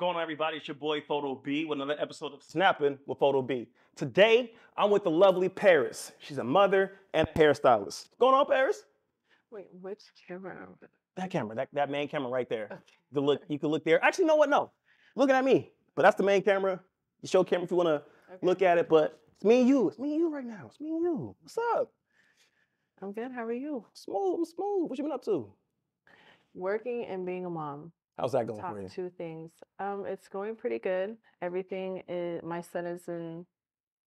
going on, everybody? It's your boy Photo B with another episode of Snappin with Photo B. Today, I'm with the lovely Paris. She's a mother and a hairstylist. What's going on, Paris? Wait, which camera? That camera, that main camera right there. Okay. You can look there. Actually, you know what? No, looking at me. But that's the main camera. The show camera if you want to look at it. But it's me and you. It's me and you right now. It's me and you. What's up? I'm good. How are you? Smooth. I'm smooth. What you been up to? Working and being a mom. How's that going Top for you? two things. It's going pretty good. Everything is. My son is in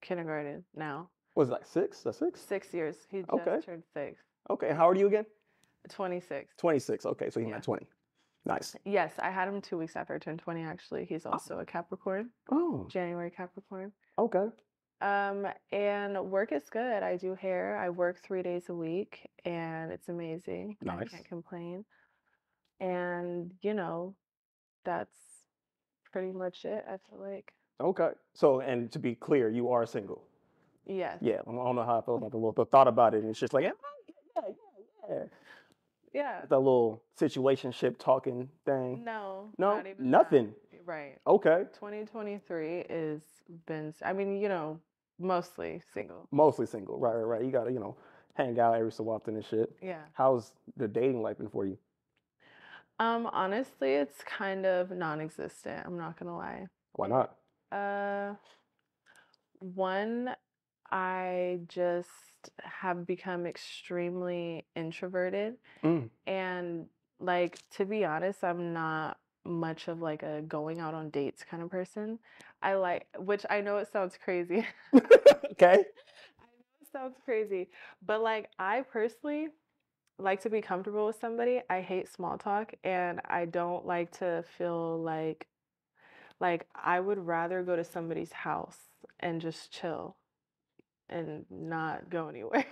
kindergarten now. Was it like 6? That's 6? 6 years. He just Okay. turned 6. Okay. How old are you again? 26. 26. Okay. So he's Yeah. not 20. Nice. Yes, I had him 2 weeks after I turned 20. Actually, he's also a Capricorn. Oh. January Capricorn. Okay. And work is good. I do hair. I work 3 days a week, and it's amazing. I Nice. can't complain. And that's pretty much it, I feel like. Okay. So, and to be clear, you are single. Yes. Yeah. I don't know how I feel about the little, but thought about it, and it's just like, yeah. Yeah. That little situationship talking thing. No, No, not even nothing. that. Right. Okay. 2023 is mostly single. Mostly single. Right. You gotta, hang out every so often and shit. Yeah. How's the dating life been for you? Honestly, it's kind of non-existent. I'm not gonna lie. Why not? One, I just have become extremely introverted. And like, to be honest, I'm not much of like a going out on dates kind of person. Which I know it sounds crazy. Okay. I know it sounds crazy, but like I personally like to be comfortable with somebody. I hate small talk, and I don't like to feel like I would rather go to somebody's house and just chill and not go anywhere.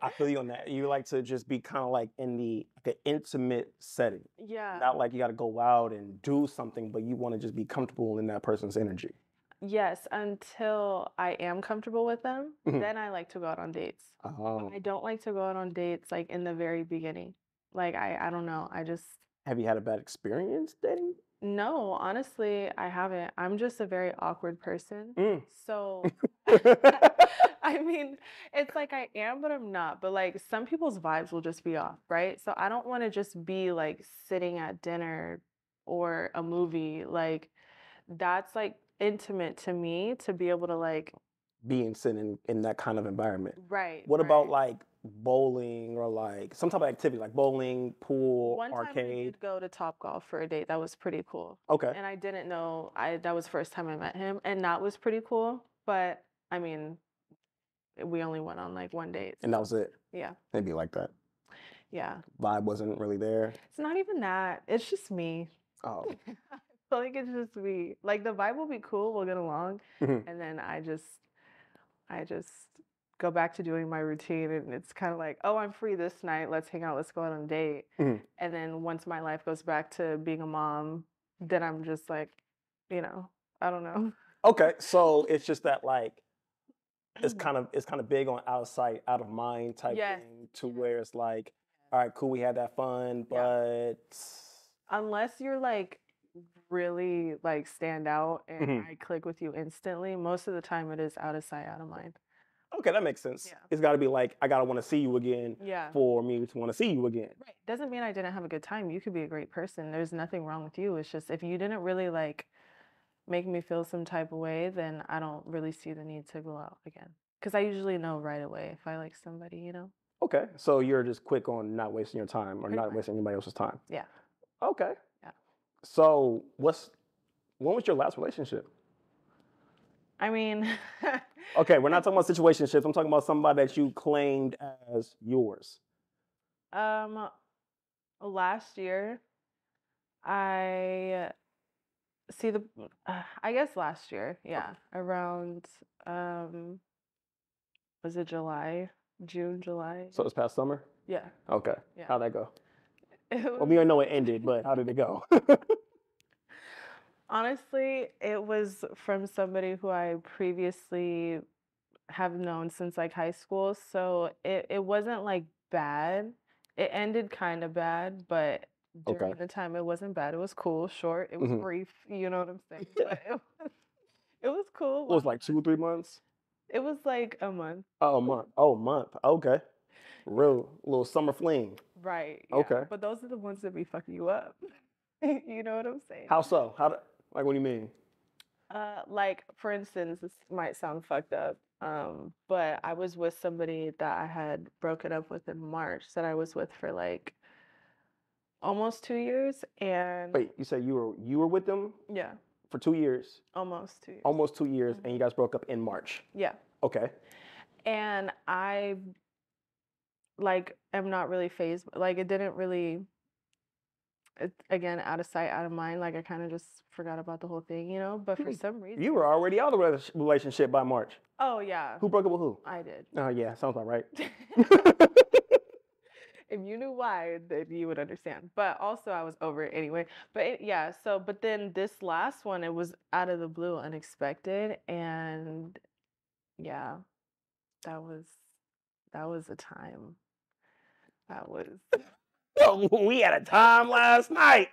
I feel you on that. You like to just be kind of like in the intimate setting. Yeah. Not like you got to go out and do something, but you want to just be comfortable in that person's energy. Yes, until I am comfortable with them, then I like to go out on dates. Oh. I don't like to go out on dates like in the very beginning. Like I don't know. Have you had a bad experience dating? No, honestly, I haven't. I'm just a very awkward person. So I mean, it's like I am, but I'm not. But like some people's vibes will just be off, right? So I don't want to just be like sitting at dinner or a movie. Like that's like intimate to me to be able to like Being sitting in that kind of environment. right. What about right. like bowling or like some type of activity like bowling, pool, One time I arcade? did go to Topgolf for a date. That was pretty cool. Okay. And I didn't know that was the first time I met him, and that was pretty cool. But I mean, we only went on like one date. And that was it. Yeah. Maybe like that. Yeah. Vibe wasn't really there. It's not even that. It's just me. Oh. I feel like it's just me. Like the vibe will be cool, we'll get along, and then I just go back to doing my routine, and it's kind of like, oh, I'm free this night. Let's hang out. Let's go out on a date. And then once my life goes back to being a mom, then I'm just like, I don't know. Okay, so it's just that like it's kind of big on out of sight, out of mind type thing to where it's like, all right, cool, we had that fun, but unless you're like really like stand out and I click with you instantly, most of the time it is out of sight, out of mind. Okay, that makes sense. Yeah. It's got to be like, I got to want to see you again for me to want to see you again. Right. Doesn't mean I didn't have a good time. You could be a great person. There's nothing wrong with you. It's just if you didn't really like make me feel some type of way, then I don't really see the need to go out again. Because I usually know right away if I like somebody, Okay, so you're just quick on not wasting your time or Pretty not much. wasting anybody else's time. Yeah. Okay. Yeah. So when was your last relationship? I mean, Okay, we're not talking about situationships. I'm talking about somebody that you claimed as yours. last year, I guess last year, yeah, around was it June, July? So this past summer? Yeah. Okay. Yeah. How'd that go? It Well, we don't know it ended, but how did it go? Honestly, it was from somebody who I previously have known since like high school, so it wasn't like bad. It ended kind of bad, but Okay. During the time, it wasn't bad. It was cool, short. It was brief. You know what I'm saying? But it was cool. It was like 2 or 3 months? It was like a month. Oh, a month. Oh, a month. Okay. Yeah. Real little summer fling. Right. Yeah. Okay. But those are the ones that be fucking you up. You know what I'm saying? How so? Like, what do you mean? Like for instance, this might sound fucked up. But I was with somebody that I had broken up with in March that I was with for like almost 2 years, and Wait, you said you were with them yeah, for 2 years? almost 2 years. Almost 2 years, and you guys broke up in March. Yeah. Okay. And I like am not really phased. Like it didn't really. Again, out of sight, out of mind. Like I kind of just forgot about the whole thing, you know. But for some reason, You were already out of the relationship by March. oh yeah, Who broke up with who? I did. Oh, yeah, sounds about right. If you knew why, then you would understand. But also, I was over it anyway. But yeah, so but then this last one, it was out of the blue, unexpected, and yeah, that was a time. That was. Oh, we had a time last night.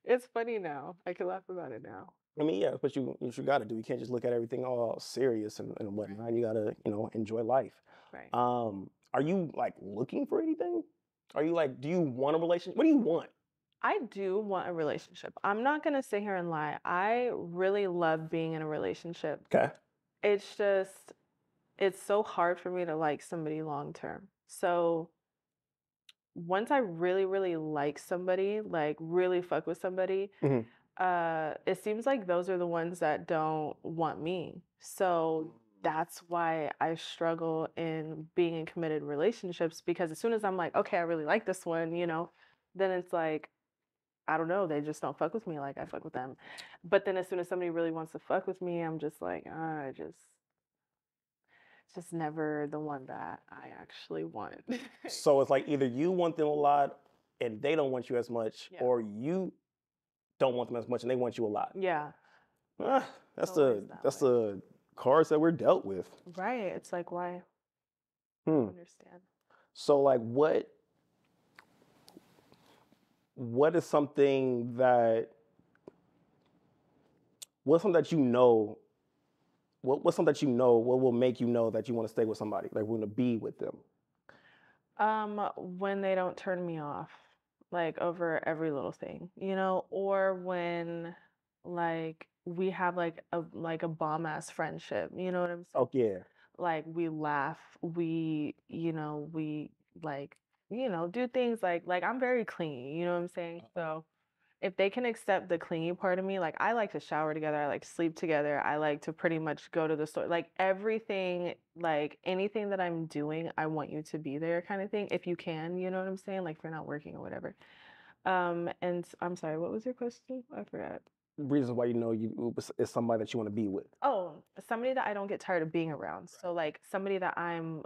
It's funny now. I can laugh about it now. I mean, yeah, but you got to do. You can't just look at everything all serious and whatnot. You got to, enjoy life. Right. Are you like looking for anything? Are you like, do you want a relationship? What do you want? I do want a relationship. I'm not gonna sit here and lie. I really love being in a relationship. Okay. It's just, it's so hard for me to like somebody long term. So once I really, really like somebody, like really fuck with somebody, hmm it seems like those are the ones that don't want me. So that's why I struggle in being in committed relationships, because as soon as I'm like, okay, I really like this one, then it's like, I don't know, they just don't fuck with me like I fuck with them. But then as soon as somebody really wants to fuck with me, I'm just like, it's just never the one that I actually want. So it's like either you want them a lot and they don't want you as much, Yeah. or you don't want them as much and they want you a lot. Yeah. Ah, that's It's always that way. the cards that we're dealt with. Right. It's like, why? I Hmm. don't understand. So like what is something that what's something that you know what's something that what will make you know that you want to stay with somebody, like want to be with them? When they don't turn me off, like over every little thing, or when like we have like a bomb ass friendship, you know what I'm saying? Oh yeah. Like we laugh, we like, do things like I'm very clingy, you know what I'm saying? So if they can accept the clingy part of me, like I like to shower together, I like to sleep together, I like to pretty much go to the store, like everything, like anything that I'm doing, I want you to be there kind of thing, if you can, you know what I'm saying? Like if you're not working or whatever. And I'm sorry, what was your question? I forgot. Reasons why you is somebody that you want to be with. Oh, somebody that I don't get tired of being around. So like somebody that I'm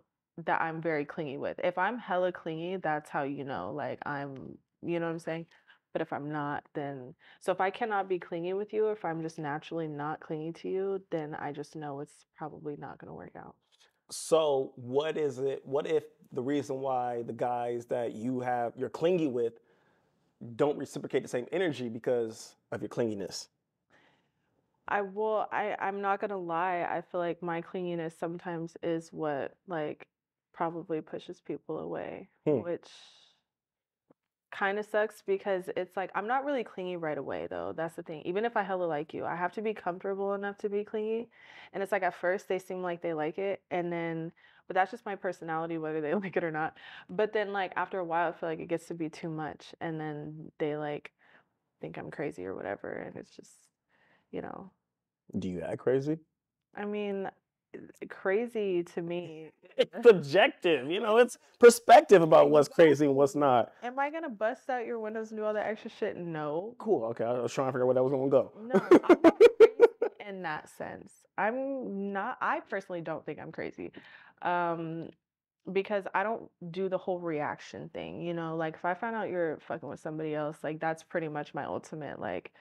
very clingy with. If I'm hella clingy, that's how like you know what I'm saying? But if I'm not, then so if I cannot be clingy with you, if I'm just naturally not clingy to you, then I just know it's probably not going to work out. So what is it? What if the reason why the guys that you're clingy with don't reciprocate the same energy because of your clinginess? I'm not gonna lie, I feel like my clinginess sometimes is what like probably pushes people away, Hmm. which kind of sucks because it's like I'm not really clingy right away though. That's the thing. Even if I hella like you, I have to be comfortable enough to be clingy. And it's like at first they seem like they like it, and then but that's just my personality whether they like it or not. But then like after a while I feel like it gets to be too much, and then they like think I'm crazy or whatever, and it's just, you know. Do you act crazy? I mean, crazy to me. It's subjective, it's perspective about what's crazy and what's not. Am I gonna bust out your windows and do all that extra shit? No. Cool. Okay, I was trying to figure out where that was going to go. No, I'm not crazy in that sense. I personally don't think I'm crazy. Um, because I don't do the whole reaction thing, like if I find out you're fucking with somebody else, like that's pretty much my ultimate, like,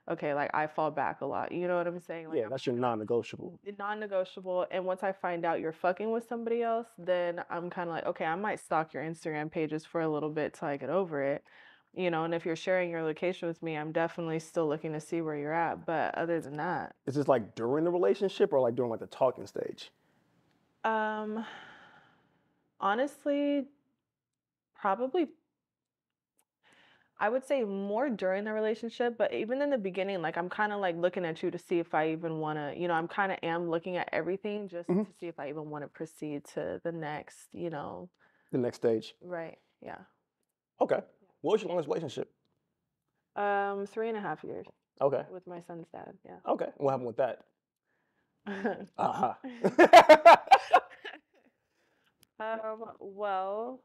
okay, like I fall back a lot. You know what I'm saying? Like Yeah, that's your non-negotiable. non-negotiable. And once I find out you're fucking with somebody else, then I'm kind of like, okay, I might stalk your Instagram pages for a little bit till I get over it. And if you're sharing your location with me, I'm definitely still looking to see where you're at. But other than that, Is this like during the relationship or like during like the talking stage? um, honestly, probably I would say more during the relationship, but even in the beginning, like I'm kind of like looking at you to see if I even want to, I'm kind of am looking at everything just Mm-hmm. to see if I even want to proceed to the next, The next stage. right. Yeah. Okay. What was your longest relationship? 3.5 years Okay. with my son's dad. Yeah. Okay. What happened with that? Uh-huh. Well,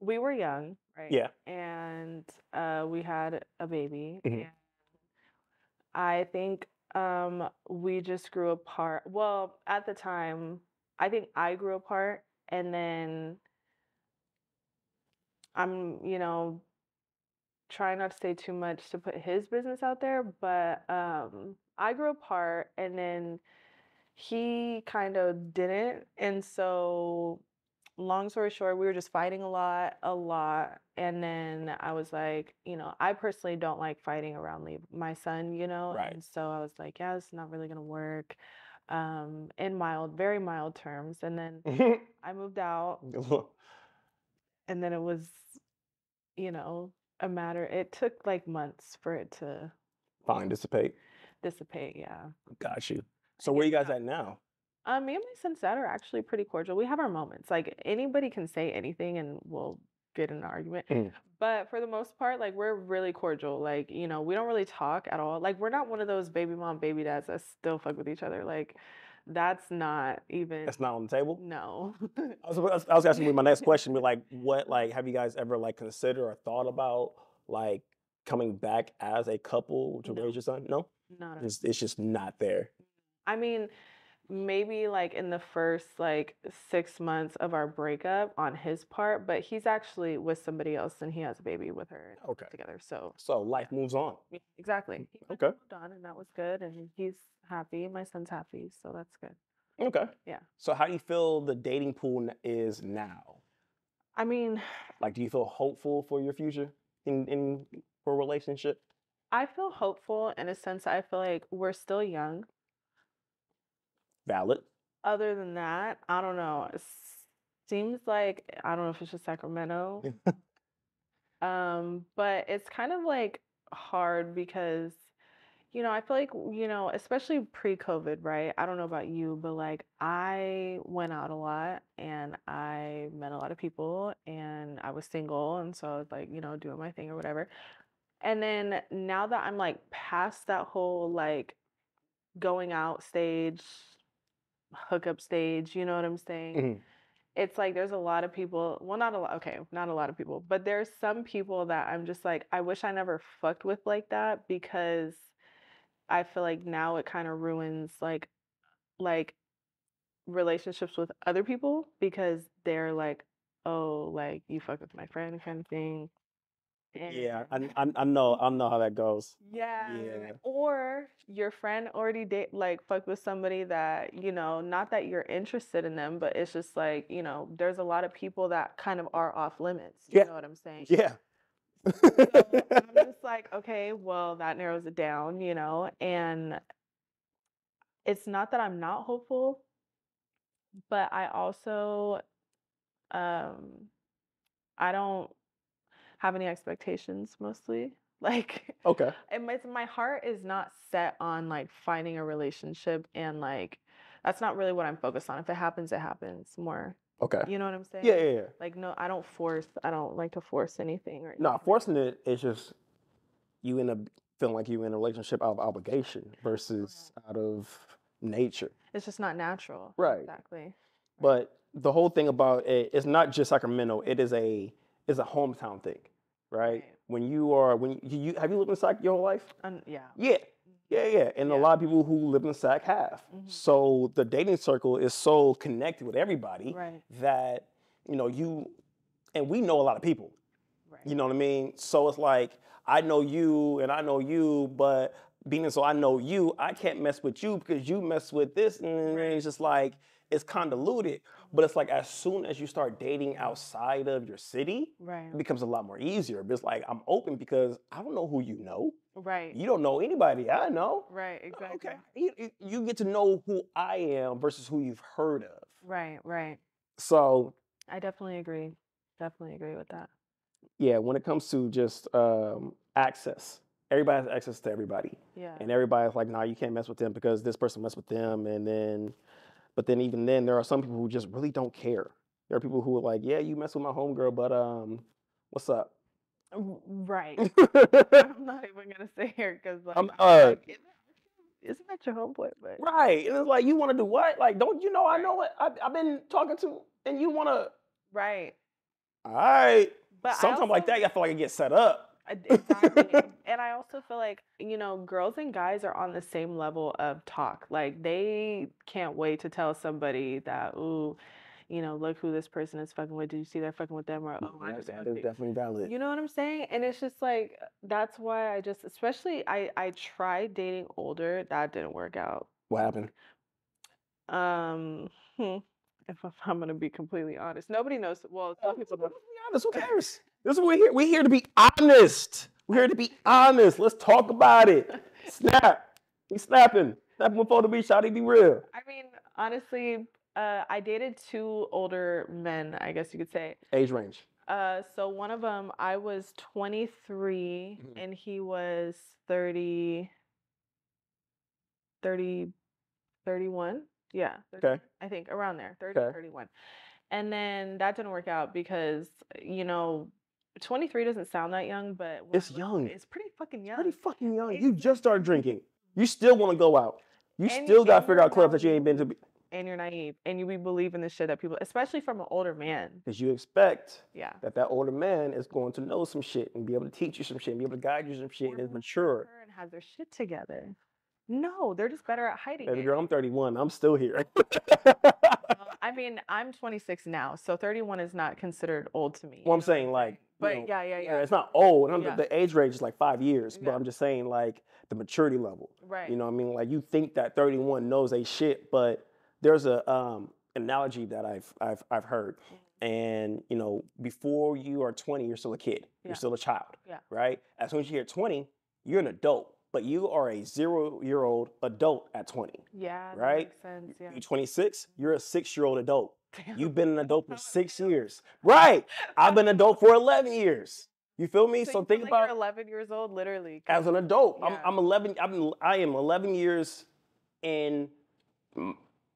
we were young, right? Yeah. And we had a baby, Mm-hmm. and I think we just grew apart. Well, at the time, I think I grew apart, and then I'm, trying not to say too much to put his business out there, but I grew apart, and then he kind of didn't. And so long story short, we were just fighting a lot. And then I was like, I personally don't like fighting around my son, Right. and so I was like, yeah, it's not really gonna work, in very mild terms. And then I moved out, and then it was, you know, it took like months for it to Fine, dissipate. dissipate, yeah. Got you. So where you guys at now? Me and my son's dad are actually pretty cordial. We have our moments. Like anybody can say anything and we'll get in an argument. Mm. But for the most part, like we're really cordial. Like, we don't really talk at all. Like we're not one of those baby mom, baby dads that still fuck with each other. Like that's not even That's not on the table? No. I was asking me my next question, be like, what like have you guys ever like considered or thought about like coming back as a couple to No. raise your son? No? Not at all. It's just not there. I mean, maybe like in the first like 6 months of our breakup on his part, but he's actually with somebody else and he has a baby with her Okay. together. So So life moves on. yeah, exactly. He Okay. moved on and that was good, and he's happy. My son's happy, so that's good. Okay. Yeah. So how do you feel the dating pool is now? I mean, Like, do you feel hopeful for your future in for a relationship? I feel hopeful in a sense. I feel like we're still young. Valid. Other than that, I don't know. It seems like I don't know if it's just Sacramento. But it's kind of like hard because, I feel like, especially pre-COVID, right? I don't know about you, but like I went out a lot and I met a lot of people and I was single. And so I was like, doing my thing or whatever. And then now that I'm like past that whole like going out stage, hookup stage, you know what I'm saying? Mhm. It's like there's a lot of people, well, not a lot, okay, not a lot of people, but there's some people that I'm just like, I wish I never fucked with like that, because I feel like now it kind of ruins like relationships with other people, because they're like, oh, like you fuck with my friend kind of thing. Yeah, And I know how that goes. yeah, Yeah. or your friend already like fucked with somebody that, not that you're interested in them, but it's just like, there's a lot of people that kind of are off limits. You Yeah. know what I'm saying? Yeah. So I'm just like, okay, well, that narrows it down, and it's not that I'm not hopeful, but I also, um, I don't have any expectations mostly. Like, Okay. and my heart is not set on like finding a relationship, and like that's not really what I'm focused on. If it happens, it happens more. Okay. You know what I'm saying? Yeah, yeah, yeah. Like, no, I don't like to force anything or No, anything. forcing it is just you end up feeling like you in a relationship out of obligation versus out of nature. It's just not natural. Right. Exactly. But the whole thing about it is not just Sacramento. It's a hometown thing, right? When you have you lived in Sac your whole life? Yeah. Yeah. Yeah. And a lot of people who live in Sac have. So the dating circle is so connected with everybody that and we know a lot of people. Right. You know what I mean? So it's like I know you and I know you, but being so I know you, I can't mess with you because you mess with this, and it's just like it's convoluted. But it's like as soon as you start dating outside of your city, it becomes a lot more easier. But it's like I'm open because I don't know who you know. Right. You don't know anybody I know. Right, exactly. Okay. You get to know who I am versus who you've heard of. Right, right. So I definitely agree. Definitely agree with that. yeah, when it comes to just access, everybody has access to everybody. Yeah. And everybody's like, nah, you can't mess with them because this person messed with them. But then even then, there are some people who just really don't care. There are people who are like, yeah, you mess with my homegirl, but what's up? Right. I'm not even gonna say here because isn't that your homeboy? But right, and it's like you want to do what? Like, don't you know? I know what I've been talking to, and you want to. Right. All right. But sometimes like that, I feel like it gets set up. Exactly. And I also feel like, girls and guys are on the same level of talk. Like they can't wait to tell somebody that, ooh, look who this person is fucking with. Did you see they're fucking with them? Or that is definitely valid. You know what I'm saying? And it's just like that's why especially I tried dating older. That didn't work out. What happened? If I'm gonna be completely honest, nobody knows. Well, some people don't. Be honest. Who cares? This is what we're here. We're here to be honest. We're here to be honest. Let's talk about it. Snap. He's snapping. Snapping before the beach. How do you be real? I mean, honestly, I dated 2 older men, I guess you could say. Age range. So one of them, I was 23 and he was 30, 31. Yeah. 30, okay. I think around there, 30, 31. And then that didn't work out because, 23 doesn't sound that young, but it's young. It's pretty fucking young. Pretty fucking young. You just started drinking. You still want to go out. You still got to figure out clubs that you ain't been to. And you're naive. And you be believing the shit that people, especially from an older man. Because you expect that older man is going to know some shit and be able to teach you some shit and be able to guide you some shit and is mature. And has their shit together. No, they're just better at hiding it. Girl, I'm 31. I'm still here. I mean, I'm 26 now, so 31 is not considered old to me. Well, I'm saying like, but yeah. It's not old. The age range is like 5 years, but I'm just saying like the maturity level. Right. You know what I mean? Like you think that 31 knows a shit, but there's a analogy that I've heard, and before you are 20, you're still a kid. You're still a child. Yeah. Right. As soon as you hit 20, you're an adult. But you are a 0-year-old adult at 20. Yeah, right? That makes sense. Yeah. You're 26, you're a 6-year-old adult. Damn. You've been an adult for 6 years. Right. I've been an adult for 11 years. You feel me? So think about you're 11 years old, literally. As an adult. Yeah. I'm 11. I am 11 years in.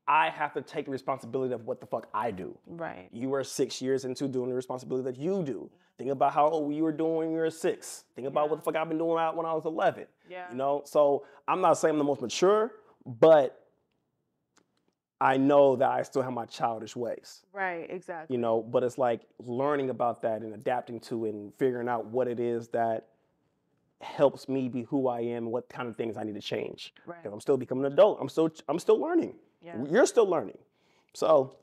I have to take responsibility of what the fuck I do. Right. You are 6 years into doing the responsibility that you do. Think about how old you were doing when you were 6. Think about what the fuck I've been doing when I was 11. Yeah. So I'm not saying I'm the most mature, but I know that I still have my childish ways. Right, exactly. But it's like learning about that and adapting to it and figuring out what it is that helps me be who I am and what kind of things I need to change. Right. Because I'm still becoming an adult. I'm still learning. Yeah. You're still learning. So,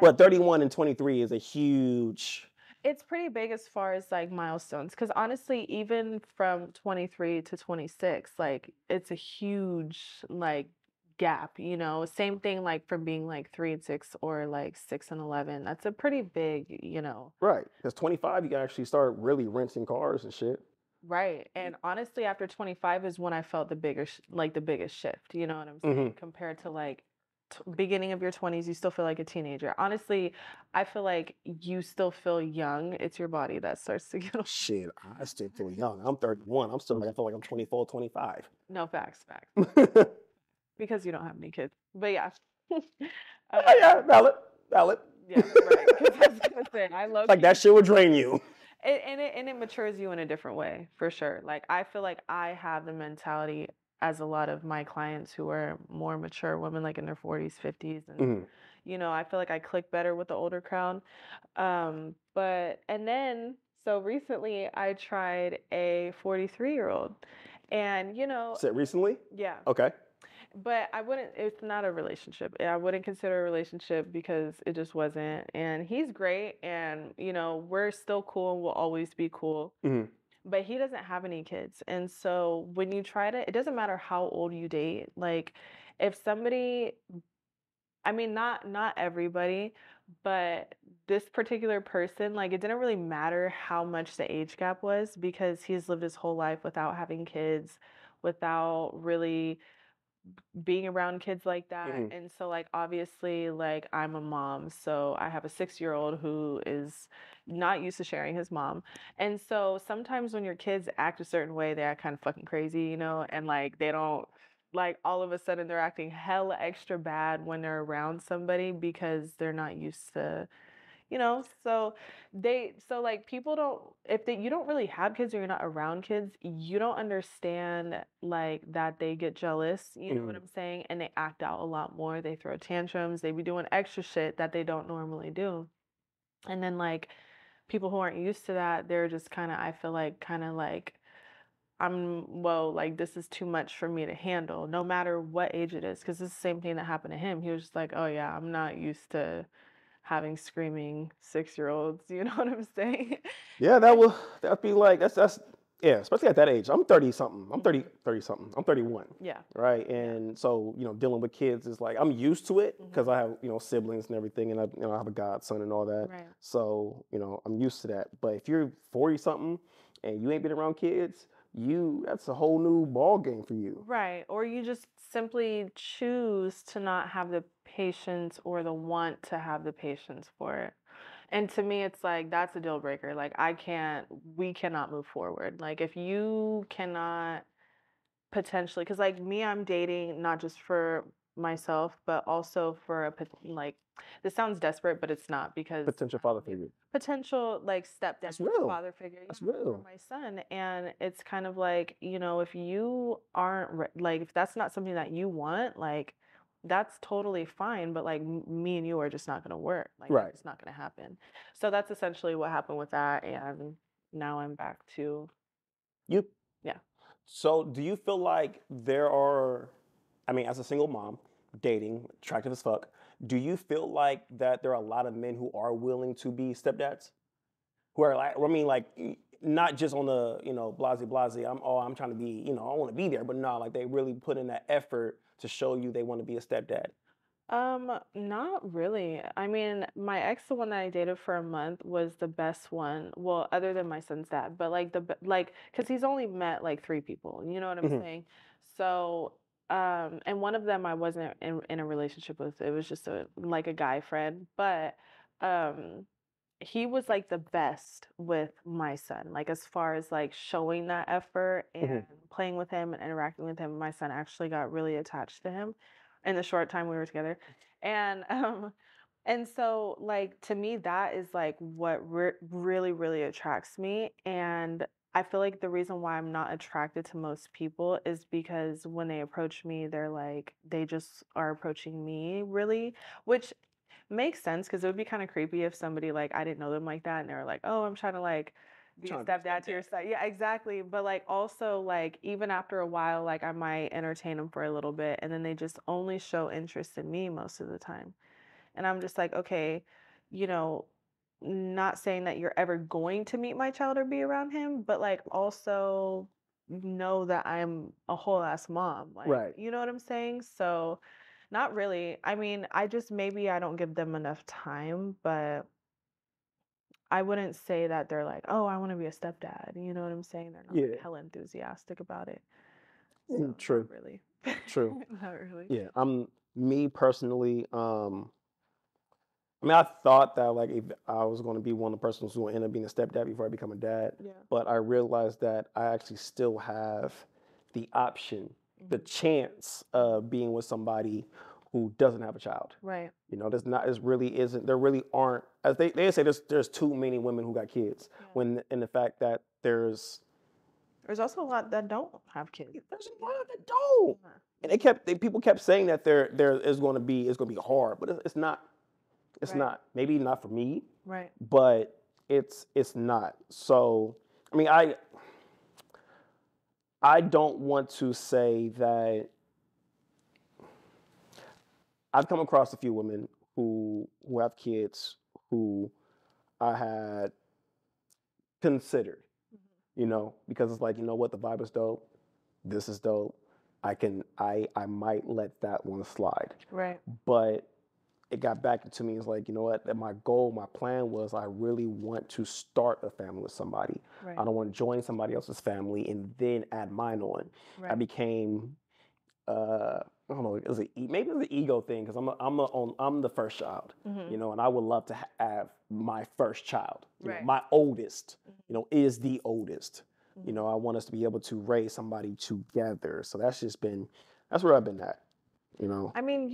but 31 and 23 is a huge. It's pretty big as far as like milestones. Because honestly, even from 23 to 26, like it's a huge like gap, Same thing like from being like 3 and 6 or like 6 and 11. That's a pretty big, Right. Because 25, you can actually start really renting cars and shit. Right. And honestly, after 25 is when I felt the biggest shift. You know what I'm saying? Compared to like beginning of your 20s, you still feel like a teenager. Honestly, I feel like you still feel young. It's your body that starts to get. Shit, I still feel young. I'm 31. I feel like I'm 24, 25. No, facts. Because you don't have any kids. But yeah. Yeah, valid. Yeah, right. Because I was gonna say, I love like that shit would drain you. And it matures you in a different way, for sure. Like I feel like I have the mentality as a lot of my clients who are more mature women, like in their 40s, 50s, and I feel like I click better with the older crowd. And then so recently I tried a 43-year-old, and Said recently? Yeah. Okay. But it's not a relationship. I wouldn't consider a relationship because it just wasn't. And he's great. And, we're still cool and we'll always be cool. but he doesn't have any kids. And so when you try to, it doesn't matter how old you date. Like if somebody, I mean, not everybody, but this particular person, like it didn't really matter how much the age gap was because he's lived his whole life without having kids, without really being around kids like that. And so like obviously like I'm a mom, so I have a 6-year-old who is not used to sharing his mom. And so sometimes when your kids act a certain way, they act kind of fucking crazy, and like they don't like all of a sudden they're acting hella extra bad when they're around somebody because they're not used to so like people don't if you don't really have kids or you're not around kids, you don't understand like that they get jealous, you know what I'm saying? And they act out a lot more. They throw tantrums, they be doing extra shit that they don't normally do. And then like people who aren't used to that, they're just I feel like like this is too much for me to handle, no matter what age it is. Because it's the same thing that happened to him. He was just like, oh yeah, I'm not used to having screaming 6-year-olds, you know what I'm saying? Yeah, that'd be like that's yeah, especially at that age. I'm 30 something. I'm 30 something. I'm 31. Yeah. Right. And so, dealing with kids is like I'm used to it because I have, siblings and everything, and I have a godson and all that. Right. So, I'm used to that. But if you're 40 something and you ain't been around kids, that's a whole new ball game for you. Right. Or you just simply choose to not have the patience or the want to have the patience for it. And to me, it's like that's a deal breaker. Like we cannot move forward. Like if you cannot potentially, because like me, I'm dating not just for myself, but also for like, this sounds desperate, but it's not because Potential father figure. potential like stepdad, That's real. father figure, That's for real. my son. And it's kind of like, if you aren't like, if that's not something that you want, like that's totally fine. But like me and you are just not going to work. Like Right. it's not going to happen. So that's essentially what happened with that. And now I'm back to You. yeah. So do you feel like there are, I mean, as a single mom, dating, attractive as fuck, do you feel like that there are a lot of men who are willing to be stepdads? Who are like, I mean, like, not just on the, blase, I'm trying to be, I want to be there, but no, like they really put in that effort to show you they want to be a stepdad. Not really. I mean, my ex, the one that I dated for a month, was the best one. Well, other than my son's dad, but like because he's only met like 3 people. You know what I'm saying? So, and one of them I wasn't in a relationship with. It was just like a guy friend, but um, he was like the best with my son. Like as far as like showing that effort and playing with him and interacting with him, my son actually got really attached to him in the short time we were together. And and so like to me that is like what really really attracts me. And I feel like the reason why I'm not attracted to most people is because when they approach me, they're like they just are approaching me really, which makes sense because it would be kind of creepy if somebody like I didn't know them like that and they were like, "Oh, I'm trying to like be a stepdad to your side." Yeah, exactly. But like also like even after a while, like I might entertain them for a little bit and then they just only show interest in me most of the time. And I'm just like, okay, you know, not saying that you're ever going to meet my child or be around him, but like also know that I'm a whole ass mom. Like, Right. you know what I'm saying? So not really. I mean, I just maybe I don't give them enough time, but I wouldn't say that they're like, oh, I want to be a stepdad. You know what I'm saying? They're not like hella enthusiastic about it. So True. not really. True. Not really. Yeah. Me personally, I mean, I thought that like if I was going to be one of the persons who would end up being a stepdad before I become a dad, Yeah. but I realized that I actually still have the option, the chance of being with somebody who doesn't have a child. Right. There's not, it really isn't, there really aren't, as they say, there's too many women who got kids. When in the fact that there's also a lot that don't have kids. There's a lot that don't, and people kept saying that there is going to be hard, but it's not. It's not. Maybe not for me. Right. But it's not. So I mean, I don't want to say that I've come across a few women who have kids who I had considered. because it's like, you know what, the vibe is dope. This is dope. I might let that one slide. Right. But it got back to me. It's like, you know what, that my goal, my plan was I really want to start a family with somebody. Right. I don't want to join somebody else's family and then add mine on. I Right. became I don't know, maybe it was an ego thing because I'm the first child, Mm-hmm. and I would love to have my first child. Right. My oldest, Mm-hmm. Is the oldest. Mm-hmm. I want us to be able to raise somebody together. So that's where I've been at. I mean,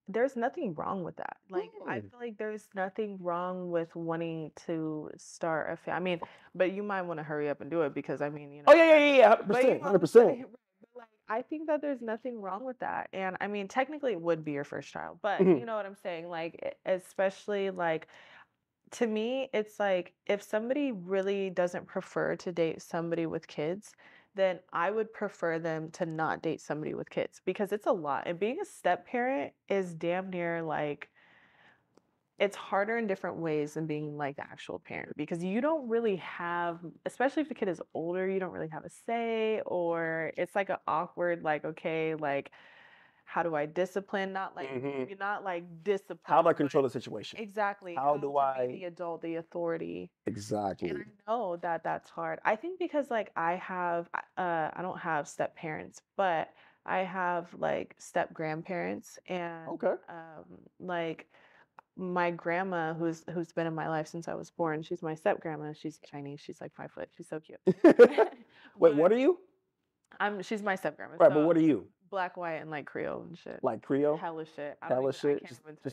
there's nothing wrong with that. Like, I feel like there's nothing wrong with wanting to start a family. I mean, but you might want to hurry up and do it because Oh yeah, But you 100%, know what I'm 100%. saying? But like, I think that there's nothing wrong with that. And I mean, technically it would be your first child, but you know what I'm saying? Like, especially like, to me, it's like if somebody really doesn't prefer to date somebody with kids, then I would prefer them to not date somebody with kids because it's a lot. And being a step parent is damn near like it's harder in different ways than being like the actual parent because you don't really have, especially if the kid is older, you don't really have a say, or it's like an awkward, like, okay, like, how do I discipline? Not like discipline. How do I control the situation? Exactly. How do to be the adult, the authority. Exactly. And I know that that's hard. I think because like I don't have step parents, but I have like step grandparents and Okay. like my grandma who's been in my life since I was born. She's my step grandma. She's Chinese. She's like 5 foot. She's so cute. Wait, what are you? She's my step grandma. Right, but what are you? Black, white, and like Creole and shit. Like Creole? Hella shit. Hella shit.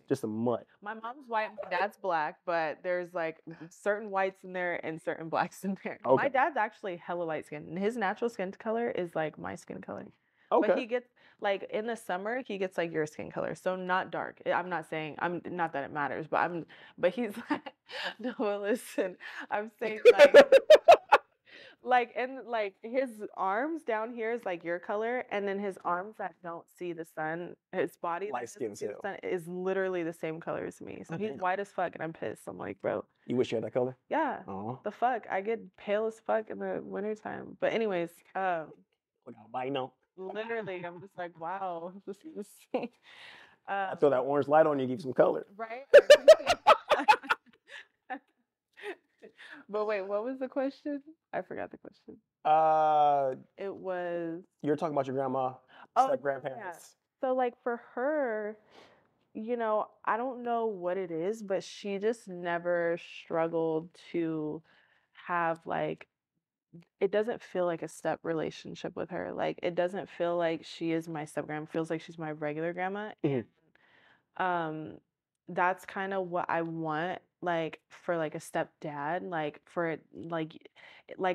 Just a mutt. My mom's white, my dad's black, but there's like certain whites in there and certain blacks in there. Okay. My dad's actually hella light skin, and his natural skin color is like my skin color. Okay. But he gets like in the summer, he gets like your skin color, so not dark. I'm not saying I'm not that it matters, but he's like, no, listen, I'm saying like. Like and like his arms down here is like your color, and then his arms that don't see the sun, his body light skin is literally the same color as me. So he's white as fuck, and I'm pissed. I'm like, bro. You wish you had that color? Yeah. The fuck, I get pale as fuck in the wintertime. But anyways, look albino. Literally, I'm just like, wow, this is. I throw that orange light on you, give you some color. Right. But wait, what was the question? I forgot the question. It was. You were talking about your grandma, step grandparents. Yeah. So like for her, I don't know what it is, but she just never struggled to have like. It doesn't feel like a step relationship with her. Like it doesn't feel like she is my step grandma. It feels like she's my regular grandma. And that's kind of what I want, like for like a stepdad, like for it, like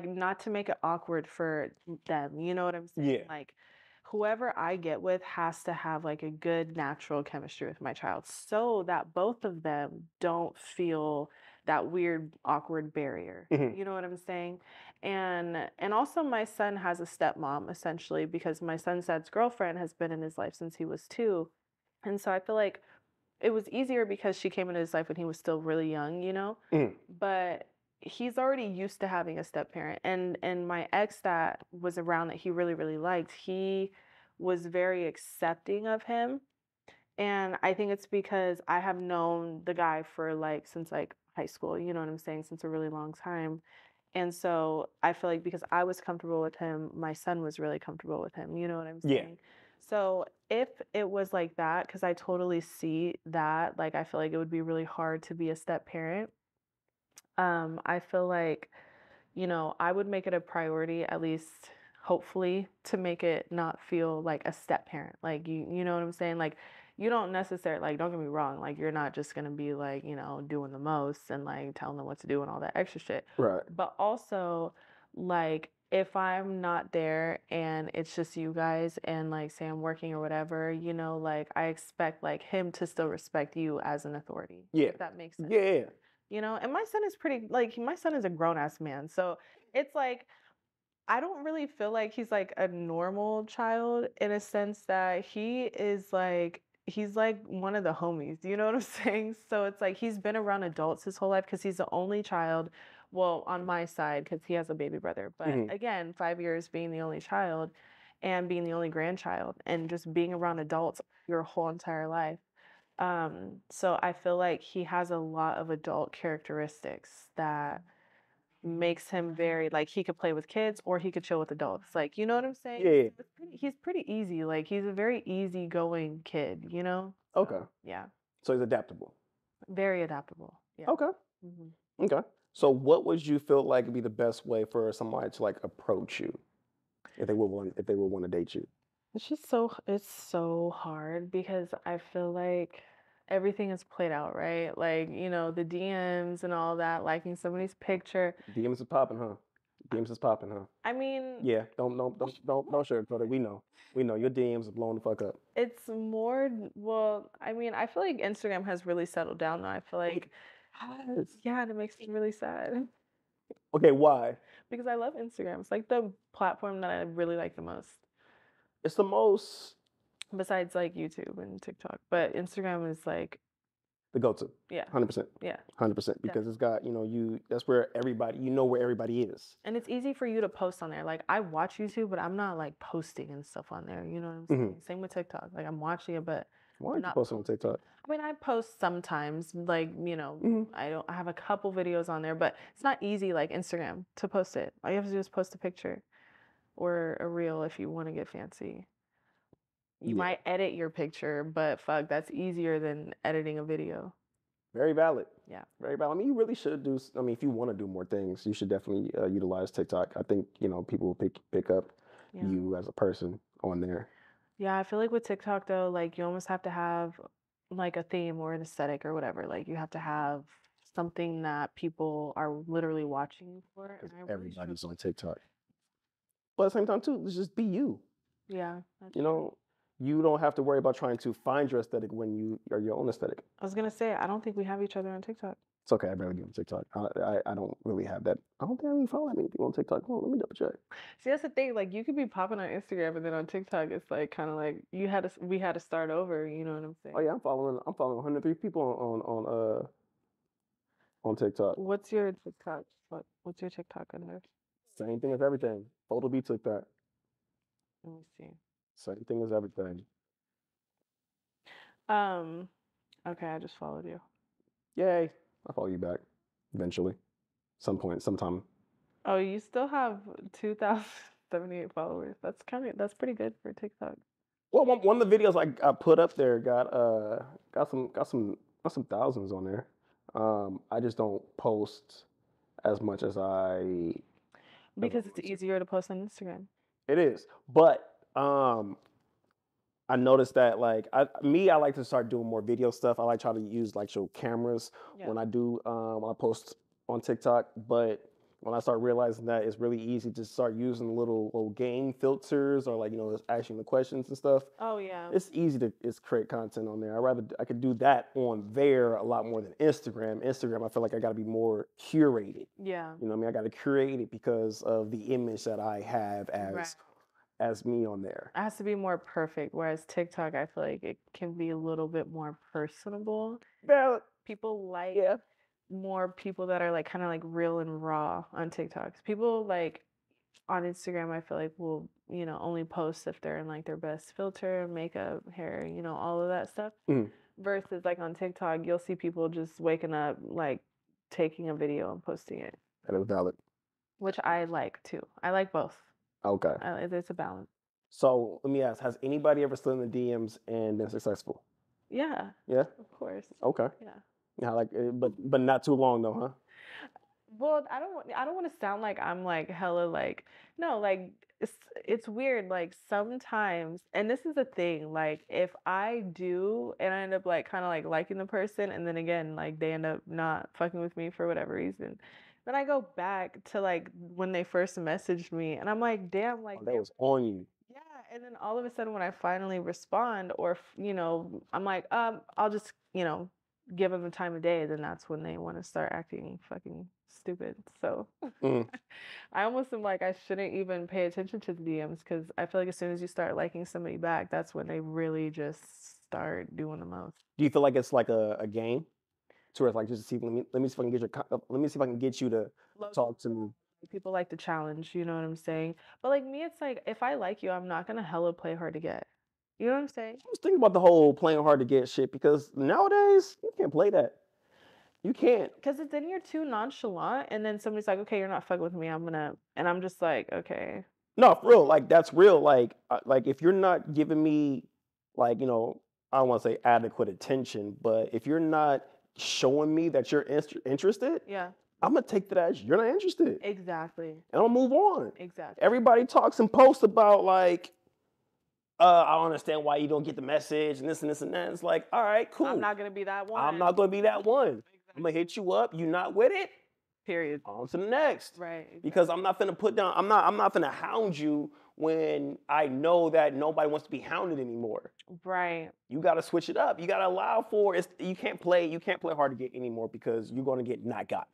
not to make it awkward for them. You know what I'm saying? Yeah. Like whoever I get with has to have like a good natural chemistry with my child so that both of them don't feel that weird awkward barrier. You know what I'm saying? And also my son has a stepmom essentially because my son's dad's girlfriend has been in his life since he was 2. And so I feel like it was easier because she came into his life when he was still really young. But he's already used to having a step parent. And my ex that was around that he really, really liked, he was very accepting of him. And I think it's because I have known the guy for like since like high school, you know what I'm saying, since a really long time. And so I feel like because I was comfortable with him, my son was really comfortable with him. You know what I'm saying? So if it was like that, because I totally see that, like I feel like it would be really hard to be a step parent. I feel like, I would make it a priority, at least hopefully, to make it not feel like a step parent. Like you know what I'm saying? Like you don't necessarily like don't get me wrong, like you're not just gonna be like, doing the most and like telling them what to do and all that extra shit. Right. But also like if I'm not there and it's just you guys and like say I'm working or whatever, like I expect like him to still respect you as an authority. Yeah. If that makes sense. Yeah. And my son is pretty like my son is a grown ass man. So it's like I don't really feel like he's like a normal child in a sense that he's like one of the homies. You know what I'm saying? So it's like he's been around adults his whole life because he's the only child well, on my side, because he has a baby brother. But again, 5 years being the only child and being the only grandchild and just being around adults your whole entire life. So I feel like he has a lot of adult characteristics that makes him very like he could play with kids or he could chill with adults. Like, you know what I'm saying? Yeah. He's pretty easy. Like he's a very easygoing kid, you know? Okay. Yeah. So he's adaptable. Very adaptable. Yeah. Okay. Okay. So what would you feel like would be the best way for somebody to like approach you if they would want to date you? It's so hard because I feel like everything is played out, right? Like, you know, the DMs and all that, liking somebody's picture. DMs is popping, huh? DMs is popping, huh? I mean, Yeah, don't sugarcoat it. We know your DMs are blowing the fuck up. it's more, well, I mean, I feel like Instagram has really settled down now. I feel like, yeah, and it makes me really sad Okay, why? because I love Instagram. It's like the platform that I really like the most, It's the most besides like YouTube and TikTok. But Instagram is like, the go-to. yeah, 100%. yeah, 100% because it's got, that's where everybody, where everybody is. and it's easy for you to post on there. Like I watch YouTube, but I'm not like posting and stuff on there. You know what I'm saying? Same with TikTok. Like I'm watching it, but why aren't you posting on TikTok? I mean, I post sometimes, like, I have a couple videos on there, but it's not easy like Instagram to post it. All you have to do is post a picture or a reel if you want to get fancy. You might edit your picture, but fuck, that's easier than editing a video. Very valid. Yeah. Very valid. I mean, you really should do, if you want to do more things, you should definitely utilize TikTok. I think, people will pick up you as a person on there. Yeah, I feel like with TikTok though, like you almost have to have like a theme or an aesthetic or whatever. Like you have to have something that people are literally watching for. And everybody's on TikTok. But at the same time too, let's just be you. Yeah. You don't have to worry about trying to find your aesthetic when you are your own aesthetic. I was gonna say, I don't think we have each other on TikTok. It's okay, I barely get on TikTok. I don't really have that. I don't think I even follow that many people on TikTok. Hold on, let me double check. See, that's the thing. Like, you could be popping on Instagram, and then on TikTok, it's like kind of like we had to start over. You know what I'm saying? Oh yeah, I'm following 103 people on TikTok. What's your TikTok? What's your TikTok under? Same thing as everything. Photo be TikTok. Let me see. Same thing as everything. Okay, I just followed you. Yay! I'll follow you back eventually, sometime. Oh, you still have 2,078 followers. That's pretty good for TikTok. Well, one of the videos I put up there got some thousands on there. I just don't post as much as I. Because it's easier to post on Instagram. It is, but I noticed that like I like to start doing more video stuff. I like try to use like show cameras when I do when I post on TikTok. But when I start realizing that it's really easy to start using little game filters or like asking the questions and stuff. Oh yeah. It's easy to create content on there. I could do that on there a lot more than Instagram. Instagram, I feel like I got to be more curated. Yeah. You know what I mean? I got to curate it because of the image that I have as me on there. It has to be more perfect. Whereas TikTok, I feel like it can be a little bit more personable. Yeah. People like more people that are like kind of like real and raw on TikTok. People like on Instagram, I feel like will, only post if they're in like their best filter, makeup, hair, all of that stuff. Versus like on TikTok, you'll see people just waking up, like taking a video and posting it. That is valid. Which I like too. I like both. Okay. It's a balance. So let me ask, has anybody ever slid in the DMs and been successful? Yeah. Yeah? Of course. Okay. Yeah. Yeah, but not too long though, huh? Well, I don't want to sound like I'm like hella like no, like it's weird like sometimes, and this is a thing, like if I do and I end up like kind of like liking the person and then again like they end up not fucking with me for whatever reason, then I go back to like when they first messaged me and I'm like, damn, like that was on you. Yeah, and then all of a sudden when I finally respond or I'm like, I'll just, give them the time of day, then that's when they want to start acting fucking stupid. So I almost am like I shouldn't even pay attention to the DMs because I feel like as soon as you start liking somebody back, that's when they really just start doing the most. Do you feel like it's like a game? To where it's like, just see, let me see if I can get let me see if I can get you to talk to me. People like the challenge, you know what I'm saying? But like me, it's like if I like you, I'm not gonna hella play hard to get. You know what I'm saying? I was thinking about the whole playing hard to get shit because nowadays you can't play that. You can't. Because then you're too nonchalant, and then somebody's like, "Okay, you're not fucking with me. And I'm just like, okay." No, for real. Like that's real. Like if you're not giving me, like I don't want to say adequate attention, but if you're not showing me that you're interested, Yeah. I'm gonna take that as you're not interested, Exactly. and I'll move on. Exactly. Everybody talks and posts about like, I don't understand why you don't get the message and this and this and that. It's like, all right, cool. I'm not gonna be that one. I'm not gonna be that one. Exactly. I'm gonna hit you up. You not with it? Period. On to the next. Right. Exactly. Because I'm not gonna put down. I'm not gonna hound you when I know that nobody wants to be hounded anymore. Right. You got to switch it up. You got to allow for it. You can't play hard to get anymore because you're gonna get not got.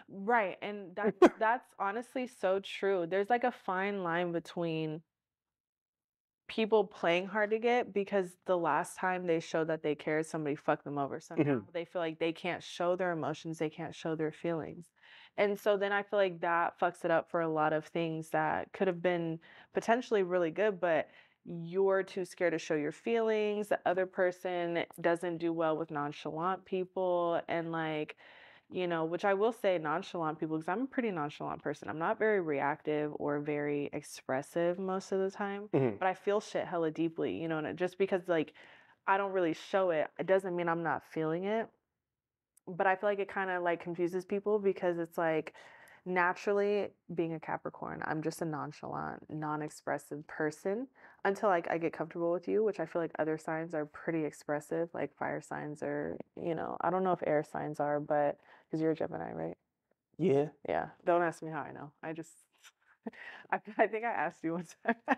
Right, and that's honestly so true. There's like a fine line between people playing hard to get because the last time they showed that they cared, somebody fucked them over. So now they feel like they can't show their emotions, they can't show their feelings. And so then I feel like that fucks it up for a lot of things that could have been potentially really good, but you're too scared to show your feelings. The other person doesn't do well with nonchalant people. And like, which I will say nonchalant people, because I'm a pretty nonchalant person. I'm not very reactive or very expressive most of the time, but I feel shit hella deeply, and just because like I don't really show it, it doesn't mean I'm not feeling it. But I feel like it kind of like confuses people because it's like naturally being a Capricorn, I'm just a nonchalant, non-expressive person until like I get comfortable with you, which I feel like other signs are pretty expressive, like fire signs are, I don't know if air signs are, but because you're a Gemini, right? Yeah. Yeah. Don't ask me how I know. I just, I think I asked you one time.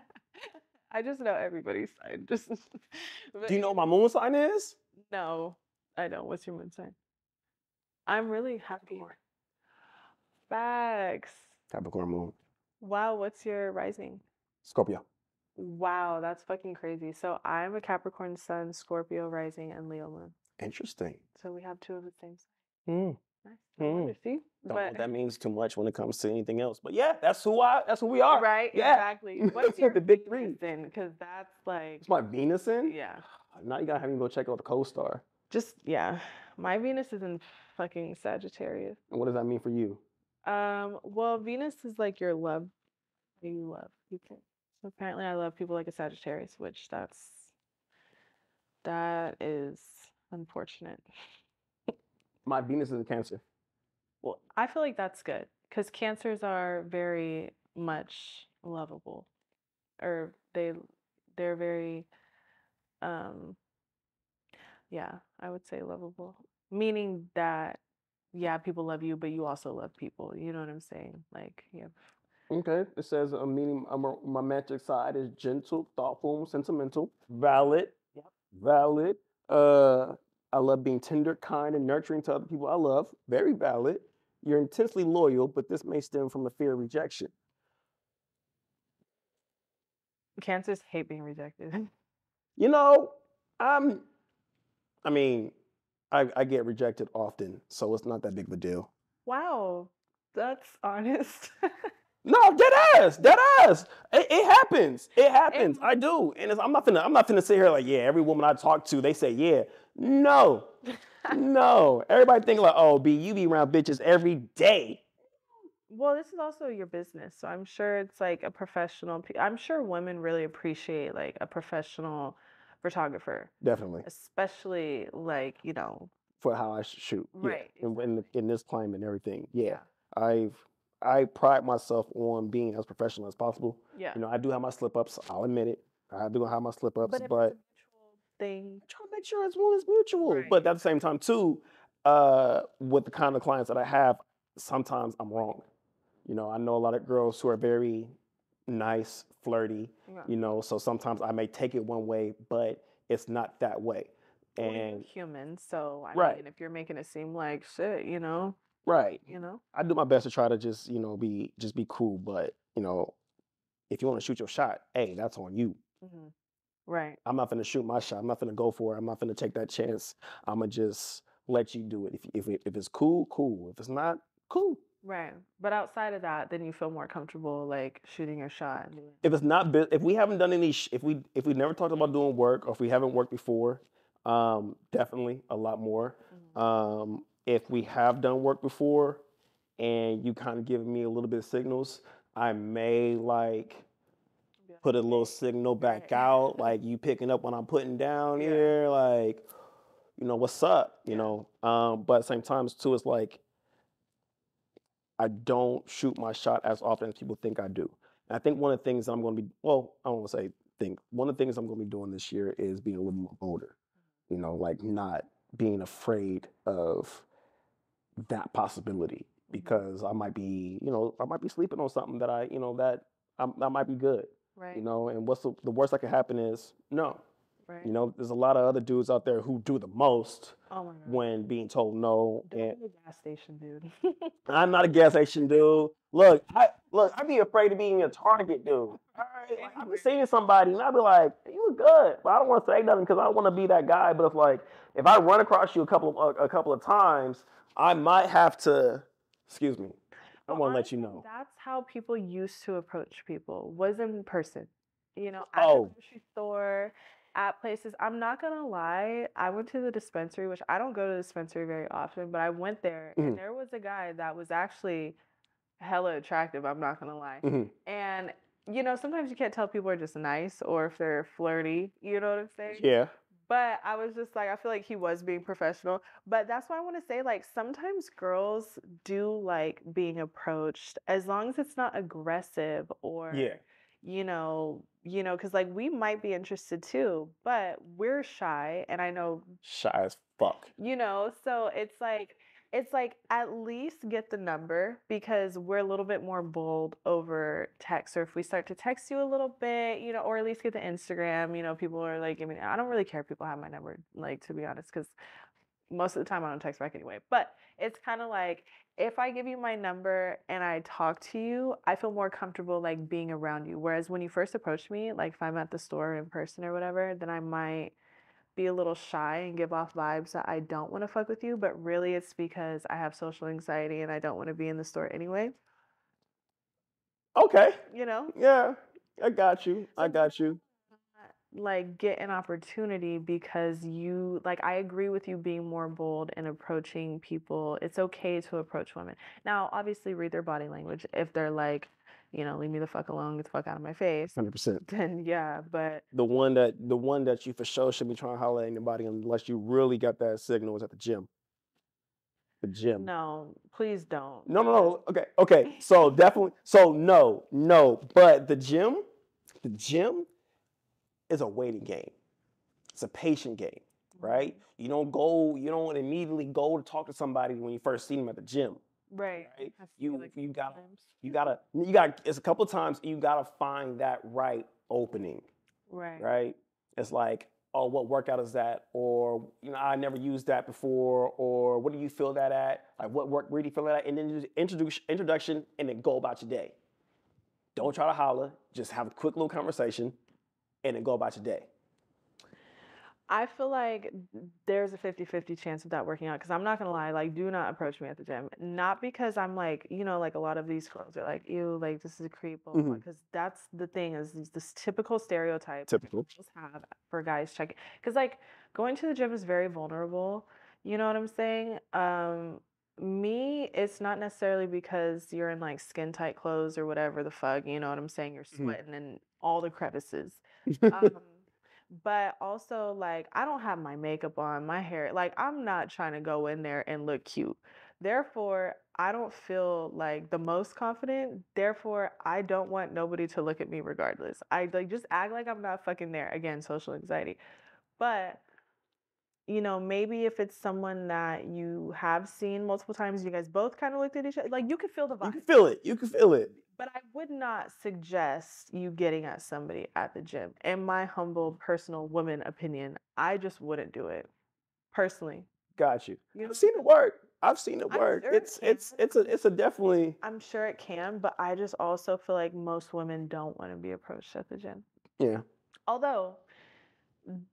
I just know everybody's sign. Just. Do you know what my moon sign is? No, I don't. What's your moon sign? I'm really happy. Facts. Capricorn moon. Wow, what's your rising? Scorpio. Wow, that's fucking crazy. So I'm a Capricorn sun, Scorpio rising, and Leo moon. Interesting. So we have two of the same signs. Mm. Nice. I wonder, see? Don't know if that means too much when it comes to anything else. But yeah, that's who we are. Right, yeah. Exactly. What's your the big three? Because that's like. It's my Venus in? Yeah. Now you gotta have me go check out the co-star. Just, yeah. My Venus is in fucking Sagittarius. And what does that mean for you? Well, Venus is like your love. You love people. So apparently I love people like a Sagittarius, which that is unfortunate. My Venus is a Cancer. Well, I feel like that's good because Cancers are very much lovable, or they're very, yeah, I would say lovable, meaning that, yeah, people love you, but you also love people. You know what I'm saying? Like, yeah. Okay, it says a meaning. My romantic side is gentle, thoughtful, sentimental, valid. Yep. Valid. I love being tender, kind, and nurturing to other people I love. Very valid. You're intensely loyal, but this may stem from a fear of rejection. Cancers hate being rejected. I get rejected often, so it's not that big of a deal. Wow, that's honest. No, dead ass. It happens. It happens. I do, and I'm not finna sit here like, yeah, every woman I talk to, they say, yeah. No, no. Everybody think like, oh, B, you be around bitches every day. Well, this is also your business, so I'm sure it's like a professional. I'm sure women really appreciate like a professional photographer. Definitely. Especially like, for how I shoot. Right. Yeah. In this climate and everything. Yeah. I pride myself on being as professional as possible. Yeah. I do have my slip ups. I'll admit it. I do have my slip ups, but it's a mutual thing. I'm trying to make sure it's one is mutual. Right. But at the same time, too, with the kind of clients that I have, sometimes I'm wrong. I know a lot of girls who are very nice, flirty. Yeah. So sometimes I may take it one way, but it's not that way. And you're human, so I right. mean, if you're making it seem like shit, right. I do my best to try to just be cool, but if you want to shoot your shot, hey, that's on you. Right. I'm not gonna shoot my shot. I'm not gonna go for it. I'm not gonna take that chance. I'm gonna just let you do it. If it's cool, cool. If it's not, cool. Right. But outside of that, then you feel more comfortable like shooting your shot and doing it. If it's not, if we haven't done any, if we never talked about doing work, or if we haven't worked before, definitely a lot more. If we have done work before, and you kind of give me a little bit of signals, I may like put a little signal back out, like you picking up when I'm putting down here, like, you know, what's up, you know? But at the same time, too, it's like, I don't shoot my shot as often as people think I do. And I think one of the things I'm going to be, well, I don't want to say think, one of the things I'm going to be doing this year is being a little more bolder, you know, like not being afraid of that possibility, because I might be, you know, I might be sleeping on something that I, you know, that might be good, you know, and what's the worst that could happen is no. You know, there's a lot of other dudes out there who do the most when being told no. Don't be a gas station dude. I'm not a gas station dude. Look, I'd be afraid to be in a Target dude. All right, like, I've been seeing somebody and I'd be like, you look good, but I don't want to say nothing because I don't want to be that guy. But if I run across you a couple of times, I might have to, excuse me, I want to let you know. That's how people used to approach people, was in person. You know, at the grocery store, at places. I'm not gonna lie, I went to the dispensary, which I don't go to the dispensary very often, but I went there and there was a guy that was actually hella attractive, I'm not gonna lie. And you know, sometimes you can't tell if people are just nice or if they're flirty, you know what I'm saying? Yeah. But I was just like, I feel like he was being professional. But that's why I want to say, like, sometimes girls do like being approached as long as it's not aggressive or, because like we might be interested too, but we're shy. And I know shy as fuck. So it's like at least get the number, because we're a little bit more bold over text, or if we start to text you a little bit, or at least get the Instagram, people are like, I don't really care if people have my number, like, to be honest, because most of the time I don't text back anyway. But it's kind of like, if I give you my number and I talk to you, I feel more comfortable like being around you. Whereas when you first approach me, like if I'm at the store in person or whatever, then I might be a little shy and give off vibes that I don't want to fuck with you, but really it's because I have social anxiety and I don't want to be in the store anyway. Okay. Yeah, I got you. Like get an opportunity because you, like, I agree with you being more bold and approaching people. It's okay to approach women. Now, obviously read their body language. If they're like, leave me the fuck alone, get the fuck out of my face. 100%. Then yeah, but the one that you for sure should be trying to holler at anybody unless you really got that signal is at the gym. The gym. No, please don't. No. Okay. So definitely. So no. But the gym is a waiting game. It's a patient game, right? You don't immediately go to talk to somebody when you first see them at the gym. Right. You gotta it's a couple of times you gotta find that right opening. Right. It's like, oh, what workout is that? Or, I never used that before. Or what do you feel that at? Like where do you feel that at? And then just introduction and then go about your day. Don't try to holler, just have a quick little conversation and then go about your day. I feel like there's a 50-50 chance of that working out, because I'm not gonna lie, like, do not approach me at the gym. Not because I'm like, like a lot of these girls are like, ew, like this is a creep, because that's the thing, is this typical stereotype girls have for guys checking. Because like going to the gym is very vulnerable. You know what I'm saying? Me, it's not necessarily because you're in like skin tight clothes or whatever the fuck, you know what I'm saying? You're sweating in all the crevices. But also, like, I don't have my makeup on, my hair. Like, I'm not trying to go in there and look cute. Therefore, I don't feel like the most confident. Therefore, I don't want nobody to look at me regardless. I like just act like I'm not fucking there. Again, social anxiety. But, maybe if it's someone that you have seen multiple times, you guys both kind of looked at each other, like, you can feel the vibe. You can feel it. But I would not suggest you getting at somebody at the gym. In my humble, personal woman opinion, I just wouldn't do it. Personally. Got you. I've seen it work. Sure it's a definitely. I'm sure it can, but I just also feel like most women don't want to be approached at the gym. Yeah. Although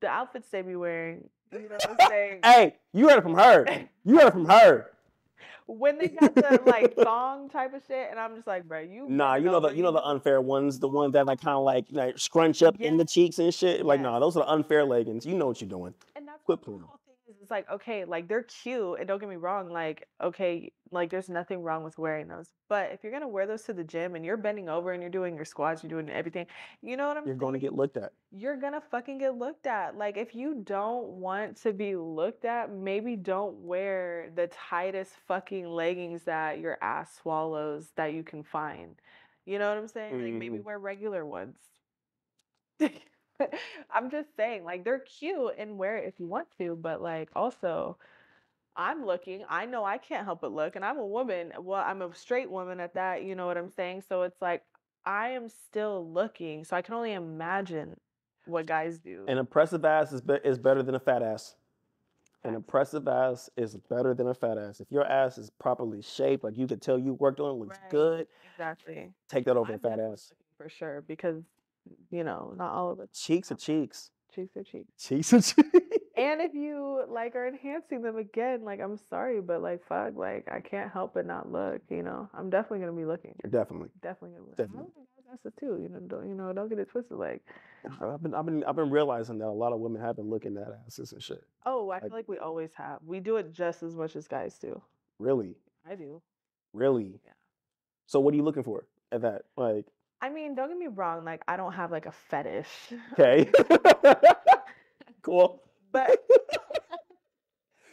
the outfits they be wearing, You know what I'm saying? Hey, you heard it from her. You heard it from her. When they got the like thong type of shit, and I'm just like, bro, you. Nah, you know the unfair ones, the ones that like kind of like scrunch up in the cheeks and shit. Like, nah, those are the unfair leggings. You know what you're doing. And that's what the whole thing is. It's like, okay, like they're cute, and don't get me wrong, like, okay, like there's nothing wrong with wearing those. But if you're gonna wear those to the gym and you're bending over and you're doing your squats, you're doing everything, you know what I'm saying? You're going to get looked at. You're gonna fucking get looked at. Like, if you don't want to be looked at, maybe don't wear the tightest fucking leggings that your ass swallows that you can find. You know what I'm saying? Like, maybe wear regular ones. I'm just saying, like, they're cute and wear it if you want to, but like, also, I'm looking. I know I can't help but look, and I'm a woman. Well, I'm a straight woman at that. You know what I'm saying? So it's like, I am still looking. So I can only imagine what guys do. An impressive ass is better than a fat ass. An impressive ass is better than a fat ass. If your ass is properly shaped, like you could tell you worked on, looks good. Exactly. Take that over a fat ass. For sure, because not all of us. Cheeks are cheeks. Cheeks are cheeks. Cheeks are cheeks. And if you like are enhancing them again, like, I'm sorry, but like, fuck, like, I can't help but not look. I'm definitely gonna be looking. Definitely gonna look. Definitely. That's it too. Don't get it twisted. Like, I've been realizing that a lot of women have been looking at asses and shit. Oh, I feel like we always have. We do it just as much as guys do. Really? I do. Really? Yeah. So what are you looking for at that? Like, I mean, don't get me wrong. Like, I don't have like a fetish. Okay. Cool. But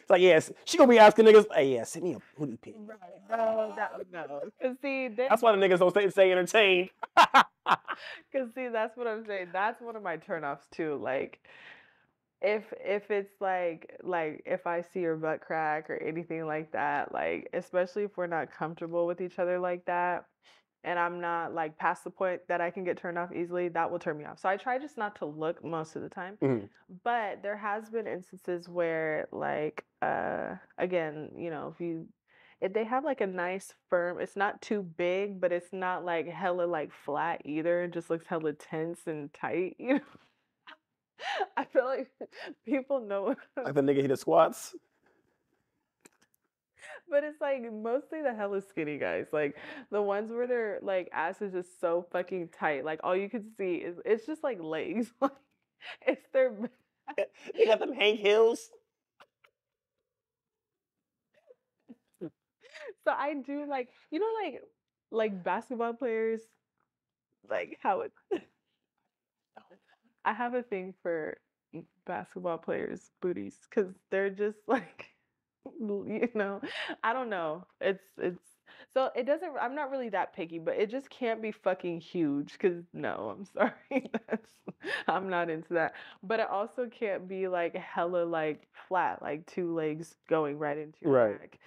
it's like, yes, she gonna be asking niggas, hey, yeah, send me a booty pic. Right. No. Cause see, that's why the niggas don't stay entertained. Cause see, that's what I'm saying. That's one of my turnoffs too. Like, if it's like if I see your butt crack or anything like that, like, especially if we're not comfortable with each other like that, and I'm not like past the point that I can get turned off easily, that will turn me off. So I try just not to look most of the time. But there has been instances where, like, again, if they have like a nice firm, it's not too big, but it's not like hella like flat either. It just looks hella tense and tight, I feel like people know. Like the nigga he the squats. But it's like mostly the hella skinny guys, like the ones where their like ass is just so fucking tight, like all you can see is it's just like legs, like it's their. They got them Hank Hills. So I do like like basketball players, like how it. I have a thing for basketball players' booties because they're just like. I don't know. It's so it doesn't. I'm not really that picky, but it just can't be fucking huge because no, I'm sorry. I'm not into that. But it also can't be like hella like flat, like two legs going right into your back.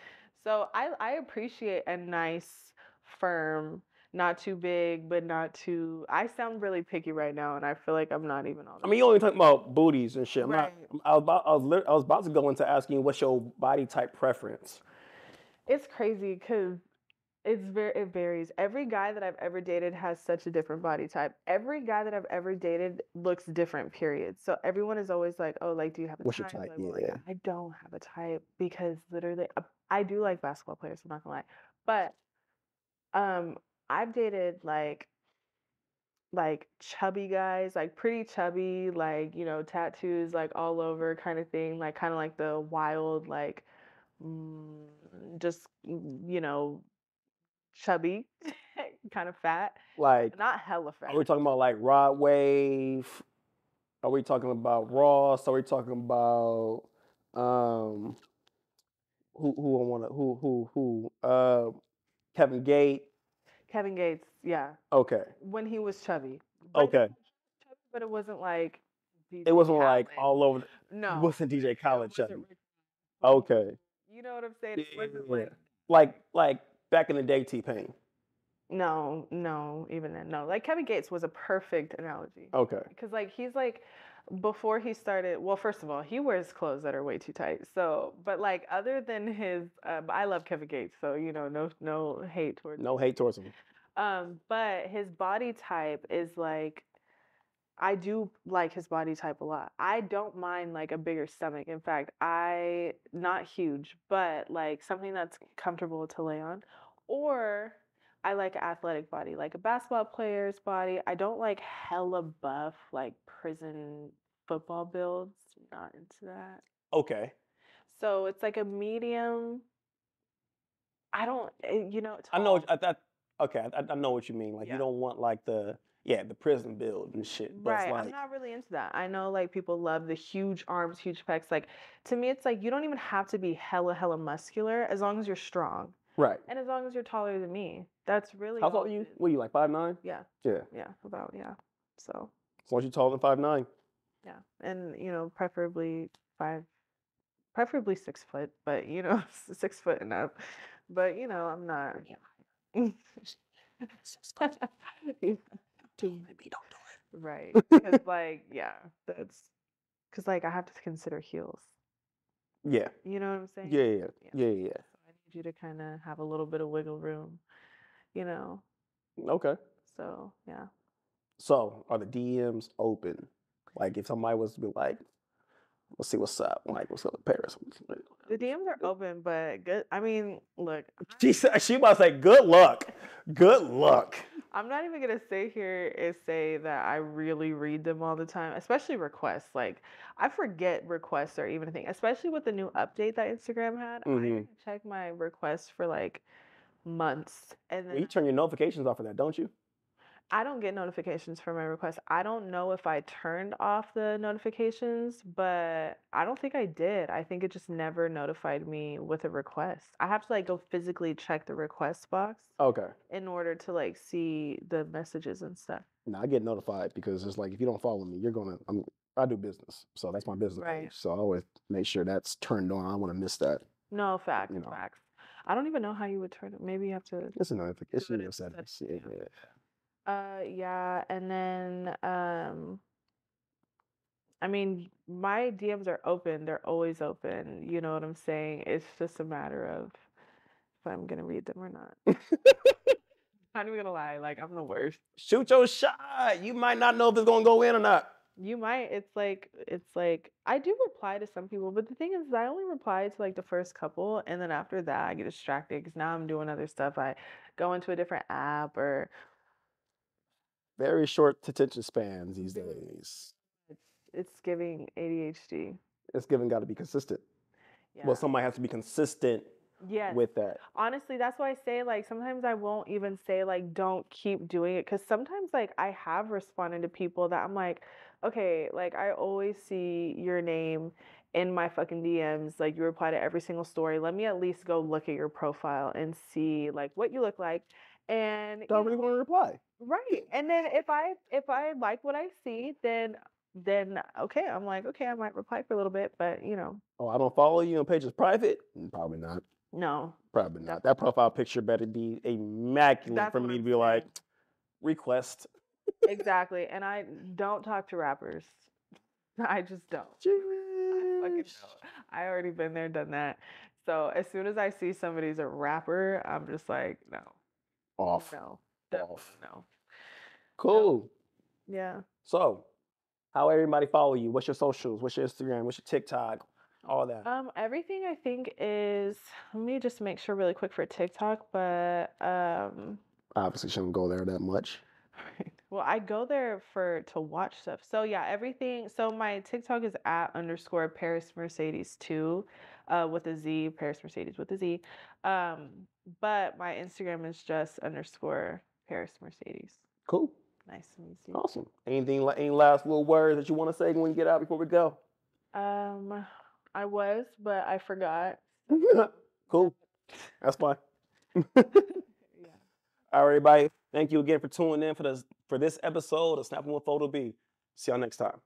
So I appreciate a nice, firm, not too big, but not too. I sound really picky right now, and I feel like I'm not even all. I mean, you only talking about booties and shit. I was about to go into asking you what's your body type preference. It's crazy because it varies. Every guy that I've ever dated has such a different body type. Every guy that I've ever dated looks different. Period. So everyone is always like, "Oh, like, do you have a what's type?" Your type? Like, yeah. I don't have a type because literally, I do like basketball players. I'm not gonna lie, but I've dated like chubby guys, like pretty chubby, like, tattoos like all over kind of thing, like kind of like the wild, like just chubby, kind of fat, like not hella fat. Are we talking about like Rod Wave? Are we talking about Ross? Are we talking about Kevin Gates? Kevin Gates, yeah. Okay. When he was chubby. Okay. But it wasn't like DJ Khaled. Like all over. No. It wasn't DJ Khaled chubby. Okay. You know what I'm saying? It wasn't like back in the day, T-Pain. No, even then, no. Like Kevin Gates was a perfect analogy. Okay. Because like he's like before he started, well, first of all, he wears clothes that are way too tight. So, but like other than his, I love Kevin Gates, so no hate towards. No hate towards him. But his body type is like, I do like his body type a lot. I don't mind like a bigger stomach. In fact, not huge, but like something that's comfortable to lay on. Or I like an athletic body, like a basketball player's body. I don't like hella buff, like prison football builds. Not into that. Okay. So it's like a medium. I don't, I know. tall. I know what you mean. Like you Yeah. don't want like the prison build and shit. But it's Right. I'm like not really into that. I know like people love the huge arms, huge pecs. Like to me, it's like you don't even have to be hella muscular as long as you're strong. right. And as long as you're taller than me. That's really How all tall are it you? is. What are you like 5'9"? Yeah. Yeah. Yeah. About, yeah. So As long as you're taller than 5'9". yeah. And preferably 6 foot, but 6 foot and up. But I'm not. Yeah. 6 foot. Maybe don't do it. Right. Because like, yeah, because like I have to consider heels. Yeah. You know what I'm saying? Yeah. So I need you to kind of have a little bit of wiggle room, you know. Okay. So yeah. So are the DMs open? Like if somebody was to be like, let's see what's up. Like what's up with Paris? The DMs are open, but good. I mean, look. She about to say, good luck. Good luck. I'm not even gonna sit here and say that I really read them all the time, especially requests. Like I forget requests are even a thing, especially with the new update that Instagram had. I didn't check my requests for like months, and Well, then you turn your notifications off of that, don't you? I don't get notifications for my requests. I don't know if I turned off the notifications, but I don't think I did. I think it just never notified me with a request. I have to like go physically check the request box Okay. in order to like see the messages and stuff. No, I get notified because it's like if you don't follow me, I do business, so that's my business Right. page. So I always make sure that's turned on. I don't want to miss that. No, facts, facts. I don't even know how you would turn it. Maybe you have to. It's a notification. Yeah, and then I mean, my DMs are open. They're always open. You know what I'm saying? It's just a matter of if I'm gonna read them or not. I'm not even gonna lie. Like I'm the worst. Shoot your shot. You might not know if it's gonna go in or not. You might. It's like I do reply to some people, but the thing is, I only reply to like the first couple, and then after that, I get distracted because now I'm doing other stuff. I go into a different app or. Very short attention spans these days. It's giving ADHD. It's got to be consistent. Yeah. Well, somebody has to be consistent with that. Honestly, that's why I say like sometimes I won't even say like don't keep doing it because sometimes like I have responded to people that I'm like, okay, like I always see your name in my fucking DMs, like you reply to every single story. Let me at least go look at your profile and see like what you look like. And don't really want to reply. Right. And then if I like what I see, then okay, I'm like, okay, I might reply for a little bit, but Oh, I don't follow you on pages private? Probably not. No. Probably not. That profile picture better be immaculate for me to be like, request. Exactly. And I don't talk to rappers. I just don't. I fucking don't. I already been there, done that. So as soon as I see somebody's a rapper, I'm just like, no. Off. No. Off. No. Cool. No. Yeah. So, how everybody follow you? What's your socials? What's your Instagram? What's your TikTok? All that. Everything I think is. Let me just make sure really quick for TikTok, but obviously shouldn't go there that much. Right. Well, I go there to watch stuff. So yeah, everything. So my TikTok is @_ Paris Mercedes 2, with a Z, Paris Mercedes with a Z. But my Instagram is just _ Paris Mercedes. Cool. Nice to meet you. Awesome. Any last little words that you want to say when we get out before we go? I was, but I forgot. Cool. That's fine. Yeah. All right, everybody. Thank you again for tuning in for this episode of Snappin with Photo B. See y'all next time.